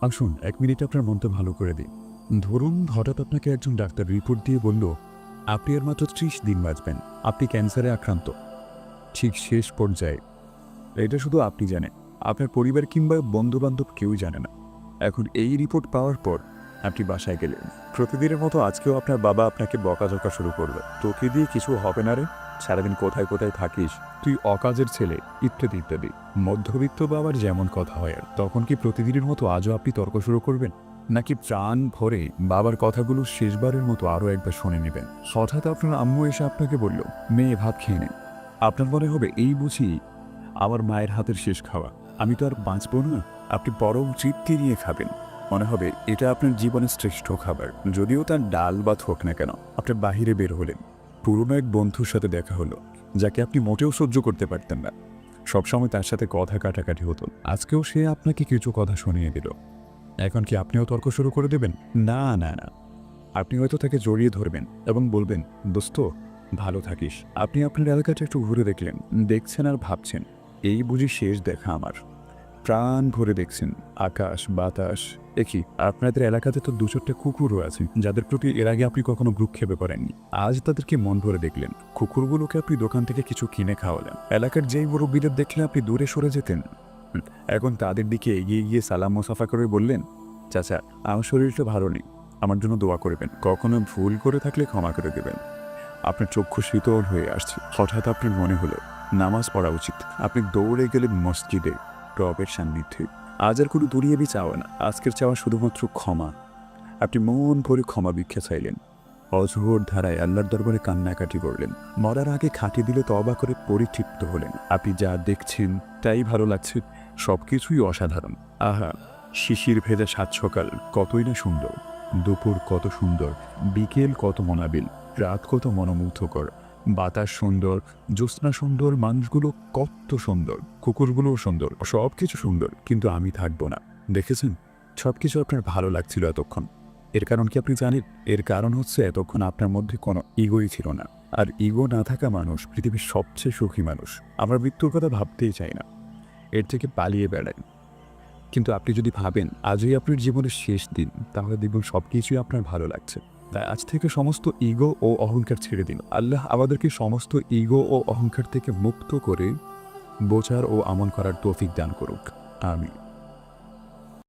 আসুন 1 মিনিট আপনার মনটা ভালো করে দিন। ধরুন হঠাৎ আপনাকে একজন ডাক্তার রিপোর্ট দিয়ে বলল, আপনি আর মাত্র 30 দিন বাঁচবেন। আপনি ক্যান্সারে আক্রান্ত। ঠিক শেষ পর্যায়ে। এটা শুধু আপনি জানেন। আপনার পরিবার কিংবা বন্ধু-বান্ধব কেউই জানে না। এখন এই রিপোর্ট পাওয়ার পর আপনি বাসায় গেলেন। প্রতিদিনের মতো আজকেও আপনার বাবা আপনাকে বকাঝকা শুরু করল। তোকে দিয়ে কিছু হবে না রে। সারাদিন কোথায় কোথায় থাকিস, তুই অকাজের ছেলে, ইত্যাদি ইত্যাদি। মধ্যবিত্ত বাবার যেমন কথা হয়, আর তখন কি প্রতিদিনের মতো আজও আপনি তর্ক শুরু করবেন? নাকি প্রাণ ভরে বাবার কথাগুলো শেষবারের মতো আরও একবার শুনে নেবেন? হঠাৎ আপনার আম্মু এসে আপনাকে বলল, মেয়ে ভাত খেয়ে নেন। আপনার মনে হবে এই বুঝি আমার মায়ের হাতের শেষ খাওয়া, আমি তো আর বাঁচব না। আপনি পরম তৃপ্তি নিয়ে খাবেন। মনে হবে এটা আপনার জীবনের শ্রেষ্ঠ খাবার, যদিও তার ডাল বা হোক না কেন। আপনি বাহিরে বের হলেন, পুরনো এক বন্ধুর সাথে দেখা হলো, যাকে আপনি মোটেও সহ্য করতে পারতেন না। সবসময় তার সাথে কথা কাটাকাটি হতো। আজকেও সে আপনাকে কিছু কথা শুনিয়ে দিল। এখন কি আপনিও তর্ক শুরু করে দেবেন? না না না, আপনি হয়তো তাকে জড়িয়ে ধরবেন এবং বলবেন, দোস্ত ভালো থাকিস। আপনি আপনার এলাকাটা একটু ঘুরে দেখলেন, দেখছেন আর ভাবছেন, এই বুঝি শেষ দেখা আমার। প্রাণ ভরে দেখছেন আকাশ বাতাস। দেখি আপনাদের এলাকাতে তো 2-4টা কুকুরও আছে, যাদের প্রতি এর আগে আপনি কখনো ভ্রুক্ষেপে করেননি। আজ তাদেরকে মন ভরে দেখলেন। কুকুরগুলোকে আপনি দোকান থেকে কিছু কিনে খাওয়ালেন। এলাকার যেই মুরব্বীদের দেখলে আপনি দূরে সরে যেতেন, এখন তাদের দিকে এগিয়ে গিয়ে সালাম মোসাফা করে বললেন, চাচা আমার শরীরটা ভালো নেই, আমার জন্য দোয়া করবেন। কখনো ভুল করে থাকলে ক্ষমা করে দেবেন। আপনার চক্ষু শীতল হয়ে আসছে। হঠাৎ আপনার মনে হলো নামাজ পড়া উচিত। আপনি দৌড়ে গেলেন মসজিদে, রবের সান্নিধ্যে। আজ আর কোনো দুনিয়াবি চাওয়া না, আজকের চাওয়া শুধুমাত্র ক্ষমা। আপনি মন ভরে ক্ষমা ভিক্ষা চাইলেন। অঝোর ধারায় আল্লাহর দরবারে কান্নাকাটি করলেন। মরার আগে খাঁটি দিলে তওবা করে পরিতৃপ্ত হলেন। আপনি যা দেখছেন তাই ভালো লাগছে, সবকিছুই অসাধারণ। আহা, শিশির ভেজা সাত সকাল কতই না সুন্দর, দুপুর কত সুন্দর, বিকেল কত মনাবিল, রাত কত মনোমুগ্ধকর, বাতাস সুন্দর, জ্যোৎস্না সুন্দর, মানুষগুলো কত সুন্দর, কুকুরগুলোও সুন্দর, সব কিছু সুন্দর, কিন্তু আমি থাকবো না। দেখেছেন, সব কিছু আপনার ভালো লাগছিল এতক্ষণ। এর কারণ কি আপনি জানেন? এর কারণ হচ্ছে এতক্ষণ আপনার মধ্যে কোনো ইগোই ছিল না। আর ইগো না থাকা মানুষ পৃথিবীর সবচেয়ে সুখী মানুষ। আমরা মৃত্যুর কথা ভাবতেই চাই না, এর থেকে পালিয়ে বেড়াই। কিন্তু আপনি যদি ভাবেন আজই আপনার জীবনের শেষ দিন, তাহলে দেখবেন সব কিছুই আপনার ভালো লাগছে। তাই আজ থেকে সমস্ত ইগো ও অহংকার ছেড়ে দিন। আল্লাহ আমাদেরকে সমস্ত ইগো ও অহংকার থেকে মুক্ত করে বোঝার ও আমল করার তৌফিক দান করুক। আমিন।